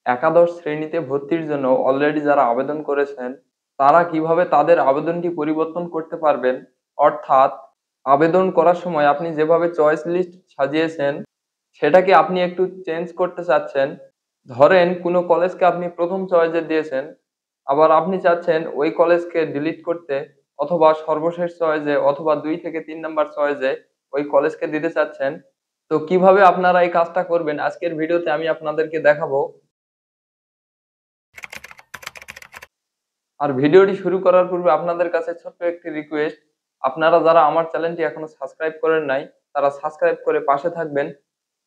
একাদশ শ্রেণীতে ভর্তির জন্য অলরেডি যারা আবেদন করেছেন তারা কিভাবে তাদের আবেদনটি পরিবর্তন করতে পারবেন, অর্থাৎ আবেদন করার সময় আপনি যেভাবে চয়েস লিস্ট সাজিয়েছেন সেটাকে আপনি একটু চেঞ্জ করতে চাচ্ছেন। ধরেন কোনো কলেজকে আপনি প্রথম চয়েসে দিয়েছেন, আবার আপনি চাচ্ছেন ওই কলেজকে ডিলিট করতে, অথবা সর্বশেষ চয়েসে অথবা 2 থেকে 3 নাম্বার চয়েসে ওই কলেজকে দিতে চাচ্ছেন। তো কিভাবে আপনারা এই কাজটা করবেন আজকের ভিডিওতে আমি আপনাদেরকে দেখাবো। আর ভিডিওটি শুরু করার পূর্বে আপনাদের কাছে ছোট্ট একটি রিকোয়েস্ট, আপনারা যারা আমার চ্যানেলটি এখনো সাবস্ক্রাইব করেন নাই তারা সাবস্ক্রাইব করে পাশে থাকবেন।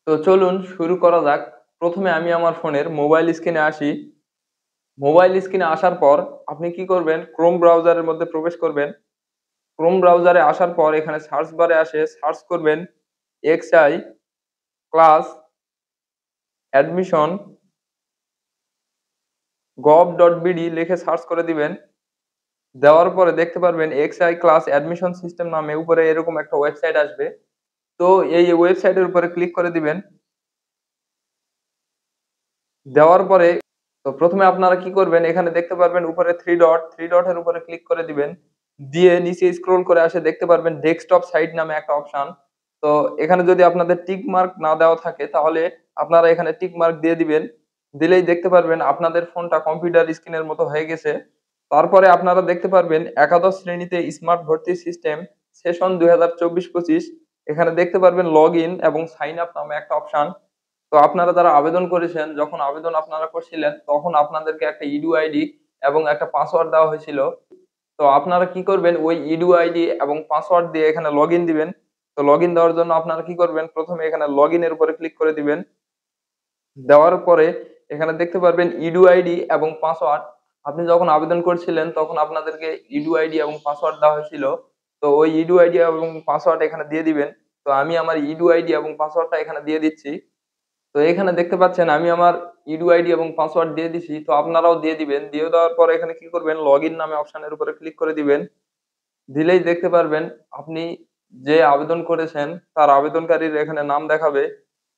তো চলুন শুরু করা যাক। প্রথমে আমি আমার ফোনের মোবাইল স্ক্রিনে আসি। মোবাইল স্ক্রিনে আসার পর আপনি কি করবেন, ক্রোম ব্রাউজারের মধ্যে প্রবেশ করবেন। ক্রোম ব্রাউজারে আসার পর এখানে সার্চ বারে আসে সার্চ করবেন এক্সআই ক্লাস অ্যাডমিশন gov.bd লিখে সার্চ করে দিবেন। দেওয়ার পরে দেখতে পারবেন এক্সআই ক্লাস অ্যাডমিশন সিস্টেম নামে উপরে এরকম একটা ওয়েবসাইট আসবে। তো এই ওয়েবসাইটের উপরে ক্লিক করে দিবেন। দেওয়ার পরে তো প্রথমে আপনারা কি করবেন, এখানে দেখতে পারবেন উপরে থ্রি ডটের উপরে ক্লিক করে দিবেন। দিয়ে নিচে স্ক্রল করে আসে দেখতে পারবেন ডেস্কটপ সাইট নামে একটা অপশন। তো এখানে যদি আপনাদের টিক মার্ক না দেওয়া থাকে তাহলে আপনারা এখানে টিক মার্ক দিয়ে দিবেন। দিলেই দেখতে পারবেন আপনাদের ফোনটা কম্পিউটার স্ক্রিনের মতো হয়ে গেছে। তারপরে আপনারা দেখতে পারবেন একাদশ শ্রেণীতে স্মার্ট ভর্তি সিস্টেম সেশন 2024-25, এখানে দেখতে পারবেন লগ ইন এবং সাইন আপ নামে একটা অপশন। তো আপনারা যারা আবেদন করেছেন, যখন আবেদন আপনারা করছিলেন তখন আপনাদেরকে একটা ইডু আইডি এবং একটা পাসওয়ার্ড দেওয়া হয়েছিল। তো আপনারা কি করবেন, ওই ইডু আইডি এবং পাসওয়ার্ড দিয়ে এখানে লগইন দিবেন। তো লগইন দেওয়ার জন্য আপনারা কি করবেন, প্রথমে এখানে লগইন এর উপরে ক্লিক করে দিবেন। দেওয়ার পরে এখানে দেখতে পারবেন ইডু আইডি এবং পাসওয়ার্ড। আপনি যখন আবেদন করছিলেন তখন আপনাদেরকে ইডু আইডি এবং পাসওয়ার্ড দেওয়া হয়েছিল। তো ওই ইডু আইডি এবং পাসওয়ার্ড এখানে দিয়ে দিবেন। তো আমি আমার ইডু আইডি এবং পাসওয়ার্ডটা এখানে দিয়ে দিচ্ছি। তো এখানে দেখতে পাচ্ছেন আমি আমার ইডু আইডি এবং পাসওয়ার্ড দিয়ে দিছি। তো আপনারাও দিয়ে দিবেন। দিয়ে দেওয়ার পর এখানে কি করবেন, লগইন নামে অপশনের উপরে ক্লিক করে দিবেন। দিলেই দেখতে পারবেন আপনি যে আবেদন করেছেন তার আবেদনকারীর এখানে নাম দেখাবে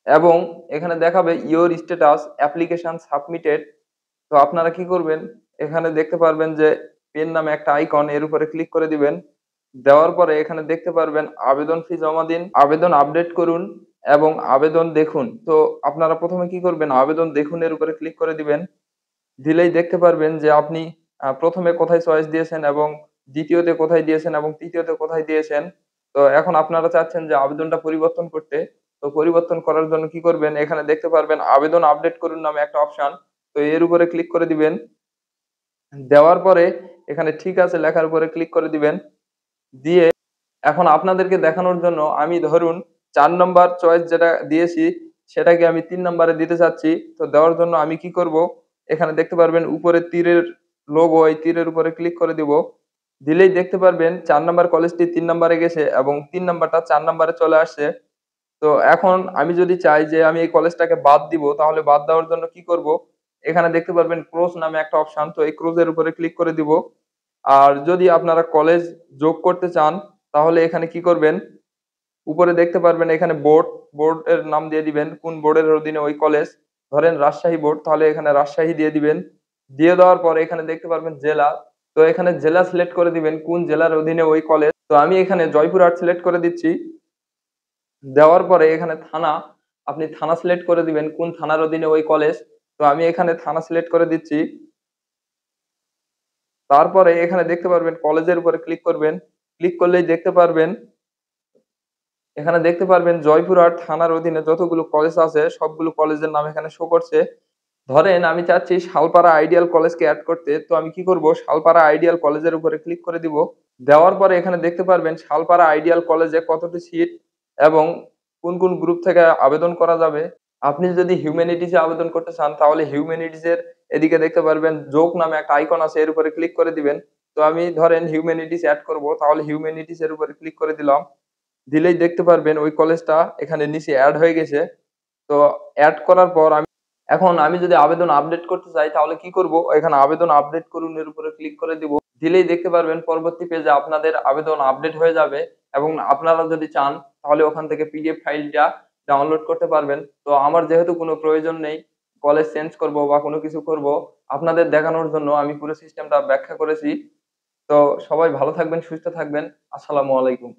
এবং এখানে দেখাবে ইওর স্ট্যাটাস অ্যাপ্লিকেশন সাবমিটেড। তো আপনারা কি করবেন, এখানে দেখতে পারবেন যে পেন নামে একটা আইকন, এর উপরে ক্লিক করে দিবেন। দেওয়ার পরে এখানে দেখতে পারবেন আবেদন ফি জমা দিন, আবেদন আপডেট করুন এবং আবেদন দেখুন। তো আপনারা প্রথমে কি করবেন, আবেদন দেখুন এর উপরে ক্লিক করে দিবেন। দিলেই দেখতে পারবেন যে আপনি প্রথমে কোথায় চয়েস দিয়েছেন এবং দ্বিতীয়তে কোথায় দিয়েছেন এবং তৃতীয়তে কোথায় দিয়েছেন। তো এখন আপনারা চাচ্ছেন যে আবেদনটা পরিবর্তন করতে। তো পরিবর্তন করার জন্য কি করবেন, এখানে দেখতে পারবেন আবেদন আপডেট করুন নামে একটা অপশন। তো এর উপরে ক্লিক করে দিবেন। দেওয়ার পরে এখানে ঠিক আছে লেখার উপরে ক্লিক করে দিবেন। দিয়ে এখন আপনাদেরকে দেখানোর জন্য আমি ধরুন ৪ নাম্বার চয়েস যেটা দিয়েছি সেটাকে আমি ৩ নাম্বারে দিতে চাচ্ছি। তো দেওয়ার জন্য আমি কি করব, এখানে দেখতে পারবেন উপরে তীরের লোগো, এই তীরের উপরে ক্লিক করে দিব। দিলেই দেখতে পারবেন ৪ নাম্বার কলেজটি ৩ নাম্বারে গেছে এবং ৩ নাম্বারটা ৪ নাম্বারে চলে আসছে। তো এখন আমি যদি চাই যে আমি এই কলেজটাকে বাদ দিব তাহলে বাদ দেওয়ার জন্য কি করব, এখানে দেখতে পারবেন ক্রস নামে একটা অপশন। তো এই ক্রসের উপরে ক্লিক করে দিব। আর যদি আপনারা কলেজ যোগ করতে চান তাহলে এখানে কি করবেন, উপরে দেখতে পারবেন এখানে বোর্ডের নাম দিয়ে দিবেন, কোন বোর্ডের অধীনে ওই কলেজ। ধরেন রাজশাহী বোর্ড, তাহলে এখানে রাজশাহী দিয়ে দিবেন। দিয়ে দেওয়ার পরে এখানে দেখতে পারবেন জেলা। তো এখানে জেলা সিলেক্ট করে দিবেন কোন জেলার অধীনে ওই কলেজ। তো আমি এখানে জয়পুরহাট সিলেক্ট করে দিচ্ছি। দেওয়ার পরে এখানে থানা, আপনি থানা সিলেক্ট করে দিবেন কোন থানার অধীনে ওই কলেজ। তো আমি এখানে থানা সিলেক্ট করে দিচ্ছি। তারপরে এখানে দেখতে পারবেন কলেজের উপরে ক্লিক করবেন। ক্লিক করলেই দেখতে পারবেন, এখানে দেখতে পারবেন জয়পুরহাট থানার অধীনে যতগুলো কলেজ আছে সবগুলো কলেজের নাম এখানে শো করছে। ধরেন আমি চাচ্ছি শালপাড়া আইডিয়াল কলেজকে অ্যাড করতে। তো আমি কি করব, শালপাড়া আইডিয়াল কলেজের উপরে ক্লিক করে দিব। দেওয়ার পরে এখানে দেখতে পারবেন শালপাড়া আইডিয়াল কলেজে কতটি সিট এবং কোন কোন গ্রুপ থেকে আবেদন করা যাবে। আপনি যদি হিউম্যানিটিসে আবেদন করতে চান তাহলে হিউম্যানিটিসের এদিকে দেখতে পারবেন যোগ নামে একটা আইকন আছে, এর উপরে ক্লিক করে দিবেন। তো আমি ধরেন হিউম্যানিটিস অ্যাড করব, তাহলে হিউম্যানিটিস এর উপরে ক্লিক করে দিলাম। দিলেই দেখতে পারবেন ওই কলেজটা এখানে নিচে এড হয়ে গেছে। তো এড করার পর এখন আমি যদি আবেদন আপডেট করতে চাই তাহলে কি করব, এখানে আবেদন আপডেট করুন এর উপরে ক্লিক করে দিব। দিলেই দেখতে পারবেন পরবর্তী পেজে আপনাদের আবেদন আপডেট হয়ে যাবে এবং আপনারা যদি চান তাহলে ওখান থেকে পিডিএফ ফাইলটা ডাউনলোড করতে পারবেন। তো আমার যেহেতু কোনো প্রয়োজন নেই, কলেজ চেঞ্জ করব বা কোনো কিছু করব, আপনাদের দেখানোর জন্য আমি পুরো সিস্টেমটা ব্যাখ্যা করেছি। তো সবাই ভালো থাকবেন, সুস্থ থাকবেন। আসসালামু আলাইকুম।